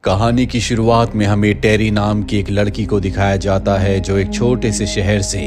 कहानी की शुरुआत में हमें टेरी नाम की एक लड़की को दिखाया जाता है जो एक छोटे से शहर से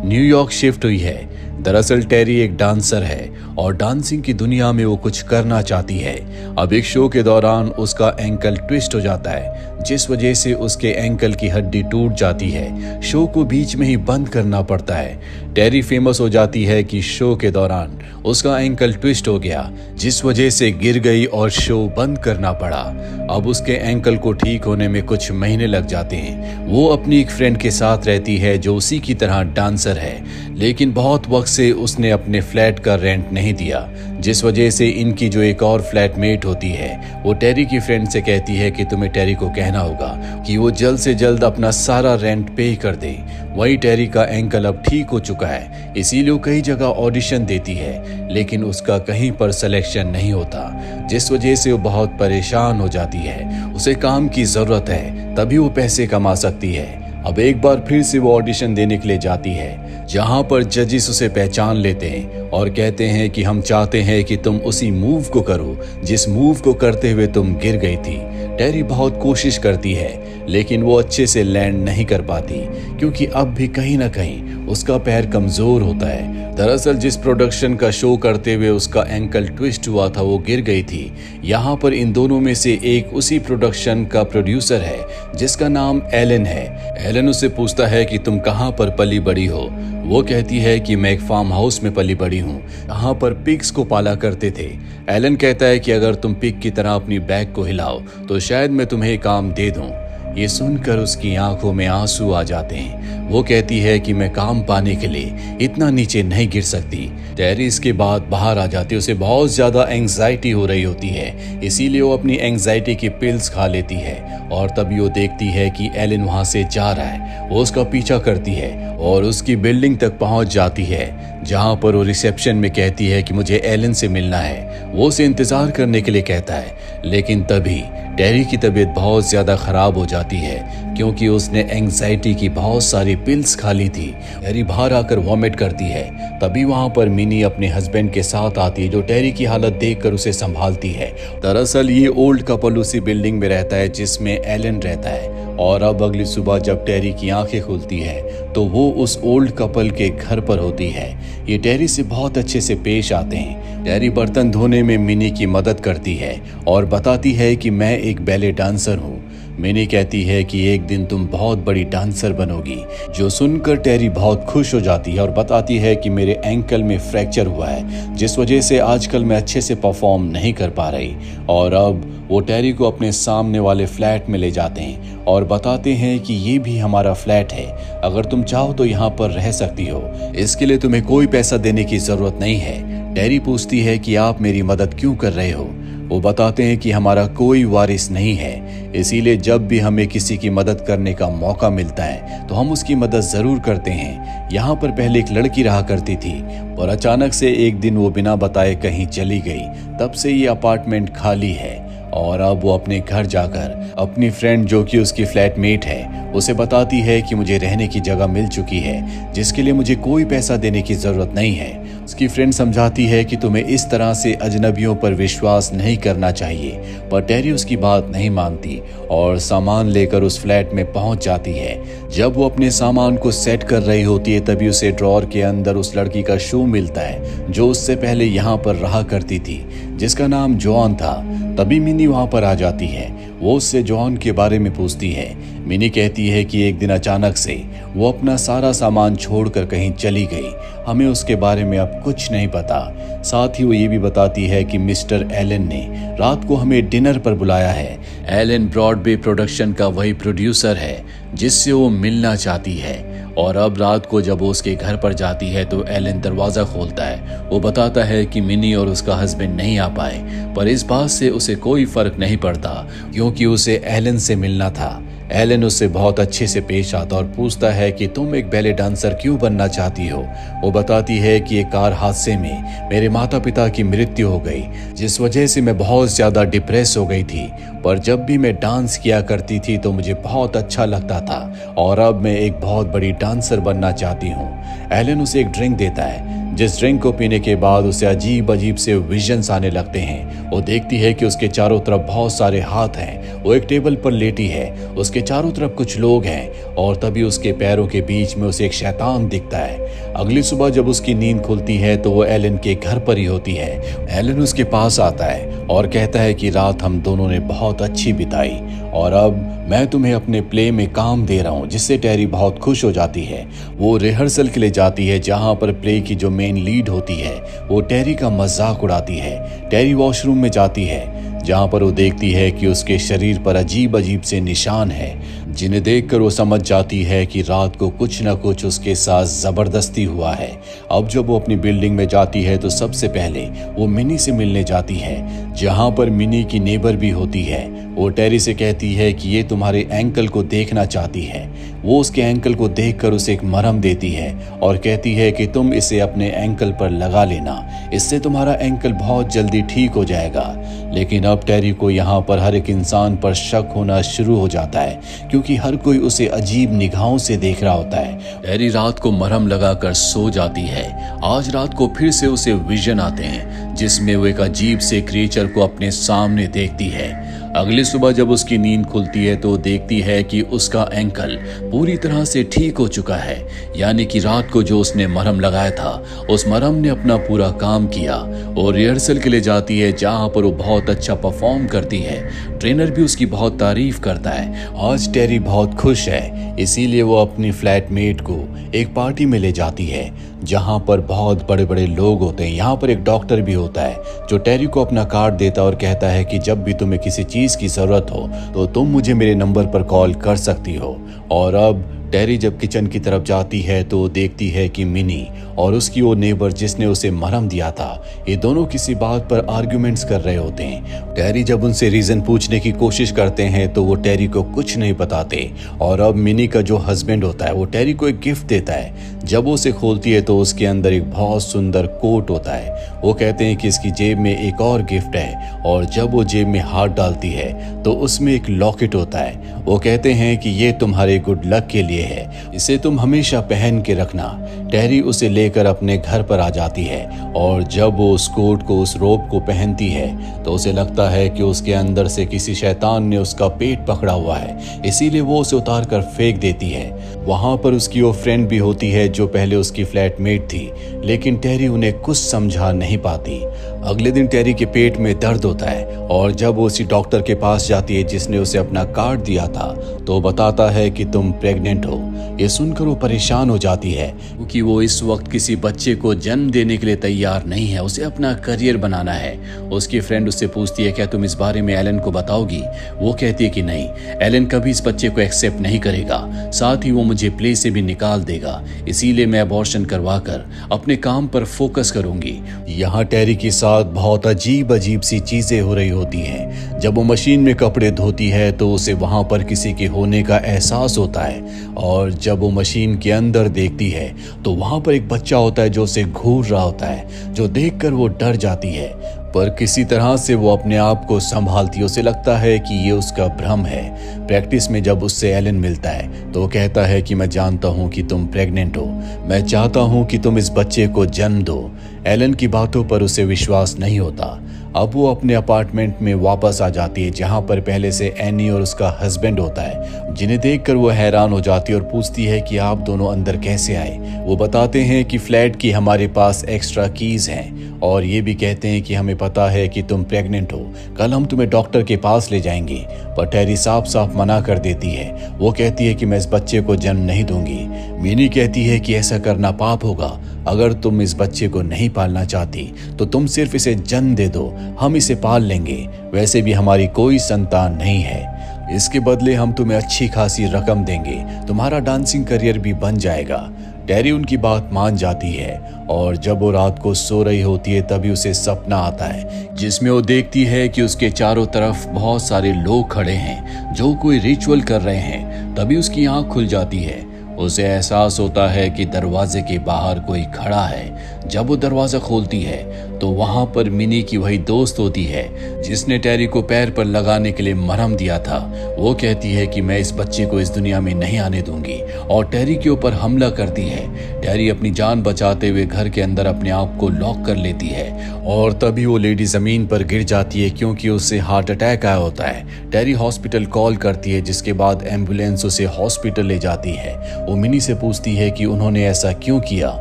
न्यूयॉर्क शिफ्ट हुई है। दरअसल टेरी एक डांसर है और डांसिंग की दुनिया में वो कुछ करना चाहती है। अब एक शो के दौरान उसका एंकल ट्विस्ट हो जाता है, जिस वजह से उसके एंकल की हड्डी टूट जाती है। शो को बीच में ही बंद करना पड़ता है। टेरी फेमस हो जाती है कि शो के दौरान उसका एंकल ट्विस्ट हो गया, जिस वजह से गिर गई और शो बंद करना पड़ा। अब उसके एंकल को ठीक होने में कुछ महीने लग जाते हैं। वो अपनी एक फ्रेंड के साथ रहती है जो उसी की तरह डांसर है, लेकिन बहुत वक्त से उसने अपने फ्लैट का रेंट नहीं दिया, जिस वजह से इनकी जो एक और फ्लैटमेट होती है वो टेरी की फ्रेंड से कहती है कि तुम्हें टेरी को कहना होगा कि वो जल्द से जल्द अपना सारा रेंट पे कर दे। वही टेरी का एंकल अब ठीक हो चुका है, इसीलिए वो कई जगह ऑडिशन देती है, लेकिन उसका कहीं पर सिलेक्शन नहीं होता, जिस वजह से वो बहुत परेशान हो जाती है। उसे काम की जरूरत है, तभी वो पैसे कमा सकती है। अब एक बार फिर से वो ऑडिशन देने के लिए जाती है, जहां पर जजिस उसे पहचान लेते हैं और कहते हैं कि हम चाहते हैं कि तुम उसी मूव को करो जिस मूव को करते हुए तुम गिर गई थी। टेरी बहुत कोशिश करती है, लेकिन वो अच्छे से लैंड नहीं कर पाती, क्योंकि अब भी कहीं ना कहीं उसका पैर कमजोर होता है। दरअसल जिस प्रोडक्शन का शो करते हुए उसका एंकल ट्विस्ट हुआ था वो गिर गई थी। यहाँ पर इन दोनों में से एक उसी प्रोडक्शन का प्रोड्यूसर है, जिसका नाम एलन है। एलन उससे पूछता है कि तुम कहाँ पर पली बड़ी हो। वो कहती है कि मैं एक फार्म हाउस में पली बड़ी हूँ, यहाँ पर पिग्स को पाला करते थे। एलन कहता है कि अगर तुम पिग की तरह अपनी बैग को हिलाओ तो शायद मैं तुम्हें काम दे दूँ। ये सुनकर उसकी आंखों में आंसू आ जाते हैं। वो कहती है कि मैं काम पाने के लिए इतना नीचे नहीं गिर सकती। टेरी इसके बाद बाहर आ जाती है। उसे बहुत ज्यादा एंग्जाइटी हो रही होती है, इसीलिए वो अपनी एंग्जाइटी की पिल्स खा लेती है। और तभी वो देखती है कि एलन वहां से जा रहा है। वो उसका पीछा करती है और उसकी बिल्डिंग तक पहुंच जाती है, जहां पर वो रिसेप्शन में कहती है कि मुझे एलन से मिलना है। वो उसे इंतजार करने के लिए कहता है, लेकिन तभी टेरी की तबीयत बहुत ज्यादा खराब हो जाती है, क्योंकि उसने एंग्जाइटी की बहुत सारी पिल्स खा ली थी। टेरी बाहर आकर वॉमिट करती है। तभी वहां पर मिनी अपने हस्बैंड के साथ आती है, जो टेरी की हालत देखकर उसे संभालती है। दरअसल ये ओल्ड कपल उसी बिल्डिंग में रहता है जिसमें एलन रहता है। और अब अगली सुबह जब टेरी की आंखें खुलती है तो वो उस ओल्ड कपल के घर पर होती है। ये टेरी से बहुत अच्छे से पेश आते हैं। टेरी बर्तन धोने में मिनी की मदद करती है और बताती है कि मैं एक बैले डांसर हूँ। मिनी कहती है कि एक दिन तुम बहुत बड़ी डांसर बनोगी, जो सुनकर टेरी बहुत खुश हो जाती है और बताती है कि मेरे एंकल में फ्रैक्चर हुआ है, जिस वजह से आजकल मैं अच्छे से परफॉर्म नहीं कर पा रही। और अब वो टेरी को अपने सामने वाले फ्लैट में ले जाते हैं और बताते हैं कि ये भी हमारा फ्लैट है, अगर तुम चाहो तो यहाँ पर रह सकती हो, इसके लिए तुम्हें कोई पैसा देने की जरूरत नहीं है। टेरी पूछती है कि आप मेरी मदद क्यों कर रहे हो। वो बताते हैं कि हमारा कोई वारिस नहीं है, इसीलिए जब भी हमें किसी की मदद करने का मौका मिलता है तो हम उसकी मदद जरूर करते हैं। यहाँ पर पहले एक लड़की रहा करती थी, और अचानक से एक दिन वो बिना बताए कहीं चली गई। तब से ये अपार्टमेंट खाली है। और अब वो अपने घर जाकर अपनी फ्रेंड, जो कि उसकी फ्लैटमेट है, उसे बताती है कि मुझे रहने की जगह मिल चुकी है, जिसके लिए मुझे कोई पैसा देने की जरूरत नहीं है। उसकी फ्रेंड समझाती है कि तुम्हें इस तरह से अजनबियों पर विश्वास नहीं करना चाहिए, पर टेरी उसकी बात नहीं मानती और सामान लेकर उस फ्लैट में पहुंच जाती है। जब वो अपने सामान को सेट कर रही होती है तभी उसे ड्रॉअर के अंदर उस लड़की का शू मिलता है, जो उससे पहले यहाँ पर रहा करती थी, जिसका नाम जॉन था। तभी मिनी वहां पर आ जाती है। वो उससे जॉन के बारे में पूछती है। मिनी कहती है कि एक दिन अचानक से वो अपना सारा सामान छोड़कर कहीं चली गई, हमें उसके बारे में अब कुछ नहीं पता। साथ ही वो ये भी बताती है कि मिस्टर एलन ने रात को हमें डिनर पर बुलाया है। एलन ब्रॉडवे प्रोडक्शन का वही प्रोड्यूसर है जिससे वो मिलना चाहती है। और अब रात को जब वो उसके घर पर जाती है तो एलन दरवाजा खोलता है। वो बताता है कि मिनी और उसका हस्बैंड नहीं आ पाए, पर इस बात से उसे कोई फर्क नहीं पड़ता, क्योंकि उसे एलन से मिलना था। एलन उससे बहुत अच्छे से पेश आता और पूछता है कि तुम एक बैले डांसर क्यों बनना चाहती हो। वो बताती है कि एक कार हादसे में मेरे माता पिता की मृत्यु हो गई, जिस वजह से मैं बहुत ज्यादा डिप्रेस हो गई थी, पर जब भी मैं डांस किया करती थी तो मुझे बहुत अच्छा लगता था, और अब मैं एक बहुत बड़ी डांसर बनना चाहती हूँ। एलन उसे एक ड्रिंक देता है, जिस ड्रिंक को पीने के बाद उसे अजीब अजीब से विजन्स आने लगते हैं। वो देखती है कि उसके चारों तरफ बहुत सारे हाथ हैं। वो एक टेबल पर लेटी है, उसके चारों तरफ कुछ लोग हैं और तभी उसके पैरों के बीच में उसे एक शैतान दिखता है। अगली सुबह जब उसकी नींद खुलती है तो वो एलन के घर पर ही होती है। एलन उसके पास आता है और कहता है कि रात हम दोनों ने बहुत अच्छी बिताई और अब मैं तुम्हें अपने प्ले में काम दे रहा हूँ, जिससे टेरी बहुत खुश हो जाती है। वो रिहर्सल के लिए जाती है जहाँ पर प्ले की जो मेन लीड होती है वो टेरी का मजाक उड़ाती है। टेरी वॉशरूम में जाती है जहाँ पर वो देखती है कि उसके शरीर पर अजीब अजीब से निशान हैं, जिन्हें देखकर वो समझ जाती है कि रात को कुछ न कुछ उसके साथ जबरदस्ती हुआ है। अब जब वो अपनी बिल्डिंग में जाती है तो सबसे पहले वो मिनी से मिलने जाती है, जहाँ पर मिनी की नेबर भी होती है। वो टेरी से कहती है कि ये तुम्हारे एंकल को देखना चाहती है। वो उसके एंकल को देखकर उसे एक मरहम देती है और कहती है कि तुम इसे अपने एंकल पर लगा लेना, इससे तुम्हारा एंकल बहुत जल्दी ठीक हो जाएगा। लेकिन अब टेरी को यहाँ पर हर एक इंसान पर शक होना शुरू हो जाता है, क्योंकि हर कोई उसे अजीब निगाहों से देख रहा होता है। टेरी रात को मरहम लगाकर सो जाती है। आज रात को फिर से उसे विजन आते हैं, जिसमें वो एक अजीब से क्रिएचर को अपने सामने देखती है। अगली सुबह जब उसकी नींद खुलती है तो देखती है कि उसका एंकल पूरी तरह से ठीक हो चुका है, यानी कि रात को जो उसने मरहम लगाया था उस मरहम ने अपना पूरा काम किया। और रिहर्सल के लिए जाती है जहां पर वो बहुत अच्छा परफॉर्म करती है। ट्रेनर भी उसकी बहुत तारीफ करता है। आज टेरी बहुत खुश है, इसीलिए वो अपनी फ्लैटमेट को एक पार्टी में ले जाती है जहां पर बहुत बड़े बड़े लोग होते हैं। यहाँ पर एक डॉक्टर भी होता है जो टेरी को अपना कार्ड देता है और कहता है कि जब भी तुम्हें किसी चीज की जरूरत हो तो तुम मुझे मेरे नंबर पर कॉल कर सकती हो। और अब टेरी जब किचन की तरफ जाती है तो देखती है कि मिनी और उसकी वो नेबर जिसने उसे मरहम दिया था, ये दोनों किसी बात पर आर्ग्यूमेंट्स कर रहे होते हैं। टेरी जब उनसे रीजन पूछने की कोशिश करते हैं तो वो टेरी को कुछ नहीं बताते। और अब मिनी का जो हस्बैंड होता है वो टेरी को एक गिफ्ट देता है। जब वो उसे खोलती है तो उसके अंदर एक बहुत सुंदर कोट होता है। वो कहते हैं कि इसकी जेब में एक और गिफ्ट है, और जब वो जेब में हाथ डालती है तो उसमें एक लॉकेट होता है। वो कहते हैं कि ये तुम्हारे गुड लक के लिए है, इसे तुम हमेशा पहन के रखना। टेरी उसे लेकर अपने घर पर आ जाती है और जब वो उस कोट को, उस रोब को पहनती है तो उसे लगता है कि उसके अंदर से किसी शैतान ने उसका पेट पकड़ा हुआ है, इसीलिए वो उसे उतार कर फेंक देती है। वहां पर उसकी वो फ्रेंड भी होती है जो पहले उसकी फ्लैटमेट थी, लेकिन टेरी उन्हें कुछ समझा नहीं पाती। अगले दिन टेरी के पेट में दर्द होता है और जब वो उसी डॉक्टर के पास जाती है जिसने उसे अपना कार्ड दिया था तो बताता है कि तुम प्रेग्नेंट हो। ये सुनकर वो परेशान हो जाती है, क्योंकि वो इस वक्त किसी बच्चे को जन्म देने के लिए तैयार नहीं है, उसे अपना करियर बनाना है। उसकी फ्रेंड उससे पूछती है क्या तुम इस बारे में एलन को बताओगी। वो कहती है कि नहीं, एलन कभी इस बच्चे को एक्सेप्ट नहीं करेगा, साथ ही वो मुझे प्ले से भी निकाल देगा, इसीलिए मैं अबॉर्शन करवा कर अपने काम पर फोकस करूंगी। यहाँ टेरी के साथ बहुत अजीब अजीब सी चीजें हो रही होती हैं। जब वो मशीन में कपड़े धोती है तो उसे वहां पर किसी के होने का एहसास होता है, और जब वो मशीन के अंदर देखती है तो वहां पर एक बच्चा होता है जो उसे घूर रहा होता है, जो देखकर वो डर जाती है, पर किसी तरह से वो अपने आप को संभालती है। उसे लगता है कि ये उसका भ्रम है। प्रैक्टिस में जब उससे एलन मिलता है तो वो कहता है कि मैं जानता हूँ कि तुम प्रेग्नेंट हो, मैं चाहता हूँ कि तुम इस बच्चे को जन्म दो। एलन की बातों पर उसे विश्वास नहीं होता। अब वो अपने अपार्टमेंट में वापस आ जाती है जहाँ पर पहले से एनी और उसका हस्बैंड होता है, जिन्हें देखकर वो हैरान हो जाती है और पूछती है कि आप दोनों अंदर कैसे आए। वो बताते हैं कि फ्लैट की हमारे पास एक्स्ट्रा कीज हैं और ये भी कहते हैं कि हमें पता है कि तुम प्रेग्नेंट हो, कल हम तुम्हें डॉक्टर के पास ले जाएंगे। पर टेरी साफ साफ मना कर देती है। वो कहती है कि मैं इस बच्चे को जन्म नहीं दूंगी। मिनी कहती है कि ऐसा करना पाप होगा, अगर तुम इस बच्चे को नहीं पालना चाहती तो तुम सिर्फ इसे जन्म दे दो, हम इसे पाल लेंगे, वैसे भी हमारी कोई संतान नहीं है, इसके बदले हम तुम्हें अच्छी खासी रकम देंगे, तुम्हारा डांसिंग करियर भी बन जाएगा। टेरी उनकी बात मान जाती है और जब वो रात को सो रही होती है तभी उसे सपना आता है जिसमें वो देखती है कि उसके चारों तरफ बहुत सारे लोग खड़े हैं जो कोई रिचुअल कर रहे हैं। तभी उसकी आंख खुल जाती है, उसे एहसास होता है कि दरवाजे के बाहर कोई खड़ा है। जब वो दरवाजा खोलती है तो वहां पर मिनी की वही दोस्त होती है जिसने टेरी को पैर पर लगाने के लिए मरहम दिया था। वो कहती है कि मैं इस बच्चे को इस दुनिया में नहीं आने दूंगी और टेरी के ऊपर हमला करती है। टेरी अपनी जान बचाते हुए घर के अंदर अपने आप को लॉक कर लेती है और तभी वो लेडी जमीन पर गिर जाती है क्योंकि उसे हार्ट अटैक आया होता है। टेरी हॉस्पिटल कॉल करती है जिसके बाद एम्बुलेंस उसे हॉस्पिटल ले जाती है। वो मिनी से पूछती है कि उन्होंने ऐसा क्यों किया।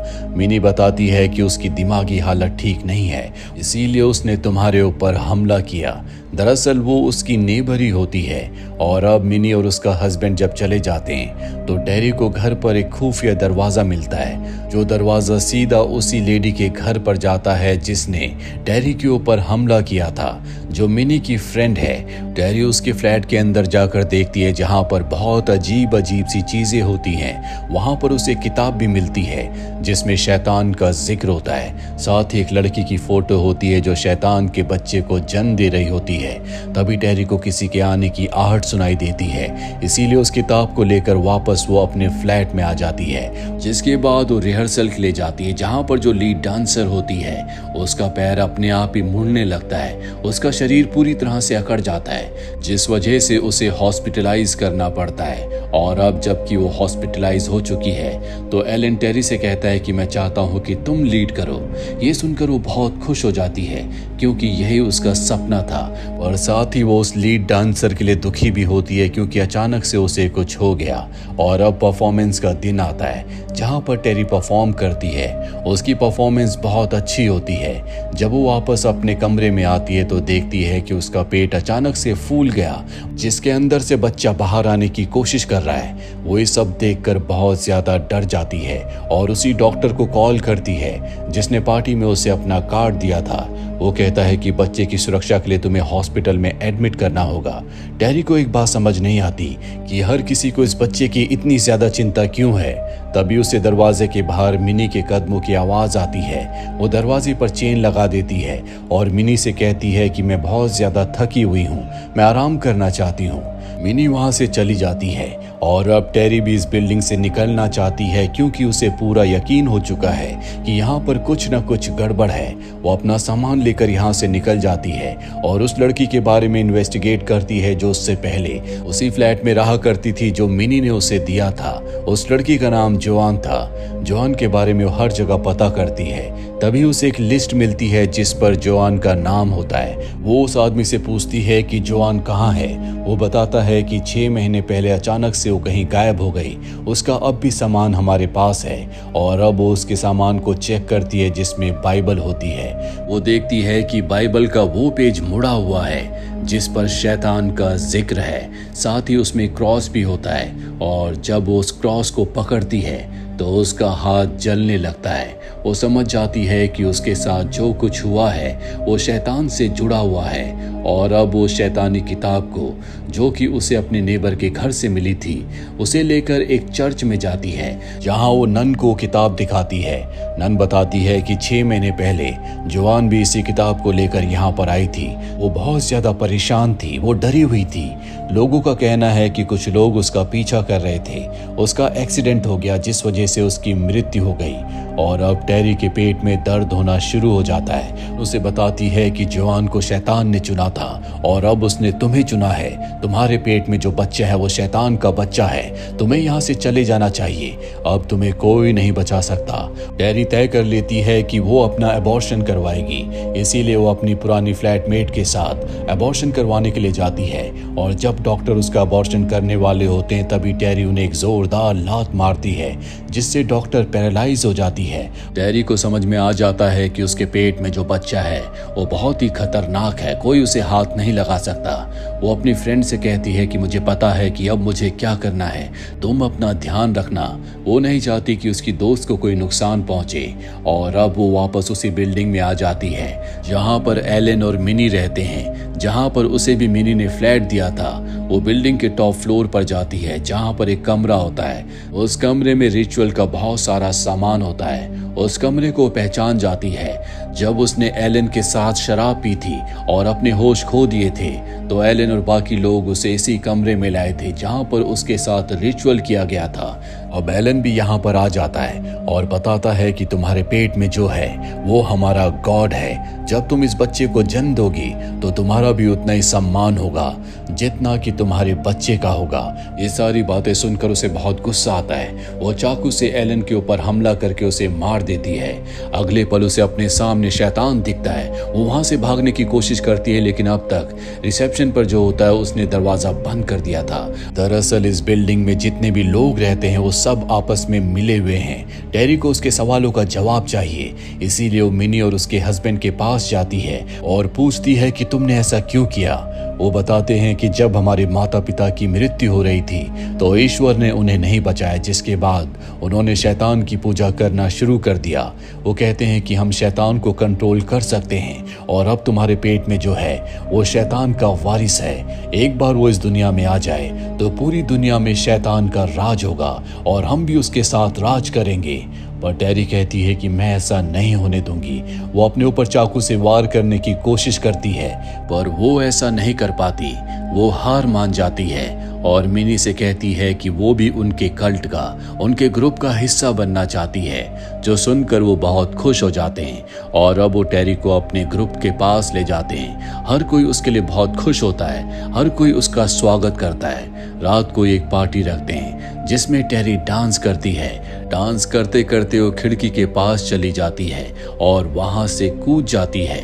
मिनी बताती है कि उसकी दिमागी हालत ठीक नहीं है, इसीलिए उसने तुम्हारे ऊपर हमला किया। दरअसल वो उसकी नेबर ही होती है। और अब मिनी और उसका हस्बैंड जब चले जाते हैं तो टेरी को घर पर एक खुफिया दरवाजा मिलता है, जो दरवाजा सीधा उसी लेडी के घर पर जाता है जिसने टेरी के ऊपर हमला किया था, जो मिनी की फ्रेंड है। टेरी उसके फ्लैट के अंदर जाकर देखती है जहां पर बहुत अजीब अजीब सी चीजें होती हैं। वहां पर उसे किताब भी मिलती है जिसमें शैतान का जिक्र होता है। साथ ही एक लड़की की फोटो होती है जो शैतान के बच्चे को जन्म दे रही होती है। तभी टेरी को किसी के आने की आहट सुनाई देती है, इसीलिए उस किताब को लेकर वापस वो अपने फ्लैट में आ जाती है। जिसके बाद वो रिहर्सल के लिए जाती है जहां पर जो लीड डांसर होती है उसका पैर अपने आप ही मुड़ने लगता है। उसका शरीर पूरी तरह से अकड़ जाता है जिस वजह से उसे हॉस्पिटलाइज करना पड़ता है। और अब जबकि वो हॉस्पिटलाइज हो चुकी है तो एलन टेरी से कहता है कि मैं चाहता हूं कि तुम लीड करो। ये सुनकर वो बहुत खुश हो जाती है क्योंकि यही उसका सपना था। और साथ ही वो उस लीड डांसर के लिए दुखी भी होती है क्योंकि अचानक से उसे कुछ हो गया। और अब परफॉर्मेंस का दिन आता है जहां पर टेरी परफॉर्म करती है। उसकी परफॉर्मेंस बहुत अच्छी होती है। जब वो वापस अपने कमरे में आती है तो देखती है कि उसका पेट अचानक से फूल गया जिसके अंदर से बच्चा बाहर आने की कोशिश कर रहा है। वो ये सब देखकर बहुत ज्यादा डर जाती है और उसी डॉक्टर को कॉल करती है जिसने पार्टी में उसे अपना कार्ड दिया था। वो कहता है कि बच्चे की सुरक्षा के लिए तुम्हें हॉस्पिटल में एडमिट करना होगा। टेरी को एक बात समझ नहीं आती कि हर किसी को इस बच्चे की इतनी ज्यादा चिंता क्यों है। तभी उसे दरवाजे के बाहर मिनी के कदमों की आवाज आती है। वो दरवाजे पर चेन लगा देती है और मिनी से कहती है कि मैं बहुत ज्यादा थकी हुई हूँ, मैं आराम करना चाहती हूँ। मिनी वहां से चली जाती है और अब टेरी भी इस बिल्डिंग से निकलना चाहती है क्योंकि उसे पूरा यकीन हो चुका है कि यहाँ पर कुछ न कुछ गड़बड़ है। वो अपना सामान लेकर यहाँ से निकल जाती है और उस लड़की के बारे में इन्वेस्टिगेट करती है जो उससे पहले उसी फ्लैट में रहा करती थी जो मिनी ने उसे दिया था। उस लड़की का नाम जोआन था। जोआन के बारे में वो हर जगह पता करती है। तभी उसे एक लिस्ट मिलती है जिस पर जोआन का नाम होता है। वो उस आदमी से पूछती है कि जोआन कहाँ है। वो बताता है कि 6 महीने पहले अचानक से वो कहीं गायब हो गई। उसका अब भी सामान हमारे पास है। और अब वो उसके सामान को चेक करती है जिसमें बाइबल होती है। वो देखती है कि बाइबल का वो पेज मुड़ा हुआ है जिस पर शैतान का जिक्र है। साथ ही उसमें क्रॉस भी होता है और जब वो उस क्रॉस को पकड़ती है तो उसका हाथ जलने लगता है। वो समझ जाती है कि उसके साथ जो कुछ हुआ है वो शैतान से जुड़ा हुआ है। और अब वो शैतानी किताब को जो कि उसे अपने नेबर के घर से मिली थी उसे लेकर एक चर्च में जाती है जहां वो नन को किताब दिखाती है। नन बताती है कि 6 महीने पहले जोआन भी इसी किताब को लेकर यहाँ पर आई थी। वो बहुत ज्यादा परेशान थी, वो डरी हुई थी। लोगों का कहना है कि कुछ लोग उसका पीछा कर रहे थे। उसका एक्सीडेंट हो गया जिस वजह से उसकी मृत्यु हो गई। और अब टेरी के पेट में दर्द होना शुरू हो जाता है। उसे बताती है कि जोआन को शैतान ने चुना था और अब उसने तुम्हें चुना है। तुम्हारे पेट में जो बच्चा है वो शैतान का बच्चा है। तुम्हें यहाँ से चले जाना चाहिए, अब तुम्हें कोई नहीं बचा सकता। टेरी तय कर लेती है कि वो अपना अबॉर्शन करवाएगी, इसीलिए वो अपनी पुरानी फ्लैटमेट के साथ अबॉर्शन करवाने के लिए जाती है। और जब डॉक्टर उसका अबॉर्शन करने वाले होते हैं तभी टेरी उन्हें एक जोरदार लात मारती है जिससे डॉक्टर पैरालाइज हो जाती है। टेरी को समझ में आ जाता है कि उसके पेट में जो बच्चा है वो बहुत ही खतरनाक है, कोई उसे हाथ नहीं लगा सकता। वो अपनी फ्रेंड से कहती है कि मुझे पता है कि अब मुझे क्या करना है, तुम अपना ध्यान रखना। वो नहीं चाहती कि उसकी दोस्त को कोई नुकसान पहुंचे। और अब वो वापस उसी बिल्डिंग में आ जाती है जहां पर एलन और मिनी रहते हैं, जहां पर उसे भी मिनी ने फ्लैट दिया था। वो बिल्डिंग के टॉप फ्लोर पर जाती है जहां पर एक कमरा होता है। उस कमरे में रिचुअल का बहुत सारा सामान होता है। उस कमरे को पहचान जाती है। जब उसने एलन के साथ शराब पी थी और अपने होश खो दिए थे तो एलन और बाकी लोग उसे इसी कमरे में लाए थे जहां पर उसके साथ रिचुअल किया गया था। अब एलन भी यहाँ पर आ जाता है और बताता है कि तुम्हारे पेट में जो है वो हमारा गॉड है। जब तुम इस बच्चे को जन्म दोगी तो तुम्हारा भी उतना ही सम्मान होगा जितना कि तुम्हारे बच्चे का होगा। ये सारी बातें सुनकर उसे बहुत गुस्सा आता है। वो चाकू से एलन के ऊपर हमला करके उसे मार देती है। अगले पल उसे अपने सामने शैतान दिखता है। वो वहां से भागने की कोशिश करती है, लेकिन अब तक रिसेप्शन पर जो होता है उसने दरवाजा बंद कर दिया था। दरअसल इस बिल्डिंग में जितने भी लोग रहते हैं वो सब आपस में मिले हुए हैं। टेरी को उसके सवालों का जवाब चाहिए, इसीलिए वो मिनी और उसके हस्बैंड के पास जाती है और पूछती है कि तुमने ऐसा क्यों किया। वो बताते हैं कि जब हमारे माता पिता की मृत्यु हो रही थी तो ईश्वर ने उन्हें नहीं बचाया, जिसके बाद उन्होंने शैतान की पूजा करना शुरू कर दिया। वो कहते हैं कि हम शैतान को कंट्रोल कर सकते हैं और अब तुम्हारे पेट में जो है वो शैतान का वारिस है। एक बार वो इस दुनिया में आ जाए तो पूरी दुनिया में शैतान का राज होगा और हम भी उसके साथ राज करेंगे। पर टेरी कहती है कि मैं ऐसा नहीं होने दूंगी। वो अपने ऊपर चाकू से वार करने की कोशिश करती है पर वो ऐसा नहीं कर पाती। वो हार मान जाती है और मिनी से कहती है कि वो भी उनके कल्ट का, उनके ग्रुप का हिस्सा बनना चाहती है, जो सुनकर वो बहुत खुश हो जाते हैं और अब वो टेरी को अपने ग्रुप के पास ले जाते हैं। हर कोई उसके लिए बहुत खुश होता है, हर कोई उसका स्वागत करता है। रात को एक पार्टी रखते हैं जिसमें टेरी डांस करती है। डांस करते करते वो खिड़की के पास चली जाती है और वहां से कूद जाती है।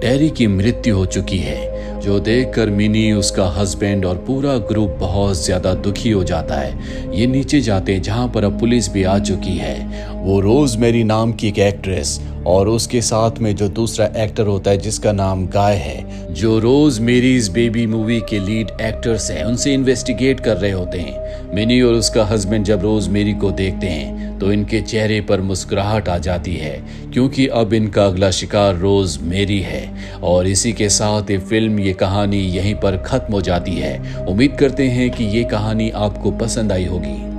टेरी की मृत्यु हो चुकी है, जो देखकर मिनी, उसका हस्बैंड और पूरा ग्रुप बहुत ज्यादा दुखी हो जाता है। ये नीचे जाते हैं जहां पर अब पुलिस भी आ चुकी है। वो रोजमेरी नाम की एक एक्ट्रेस और उसके साथ में जो दूसरा एक्टर होता है जिसका नाम गाय है, जो रोजमेरीज बेबी मूवी के लीड एक्टर्स हैं, उनसे इन्वेस्टिगेट कर रहे होते हैं। मिनी और उसका हस्बैंड जब रोजमेरी को देखते हैं तो इनके चेहरे पर मुस्कुराहट आ जाती है, क्योंकि अब इनका अगला शिकार रोजमेरी है। और इसी के साथ ये फिल्म, ये कहानी यहीं पर खत्म हो जाती है। उम्मीद करते हैं कि ये कहानी आपको पसंद आई होगी।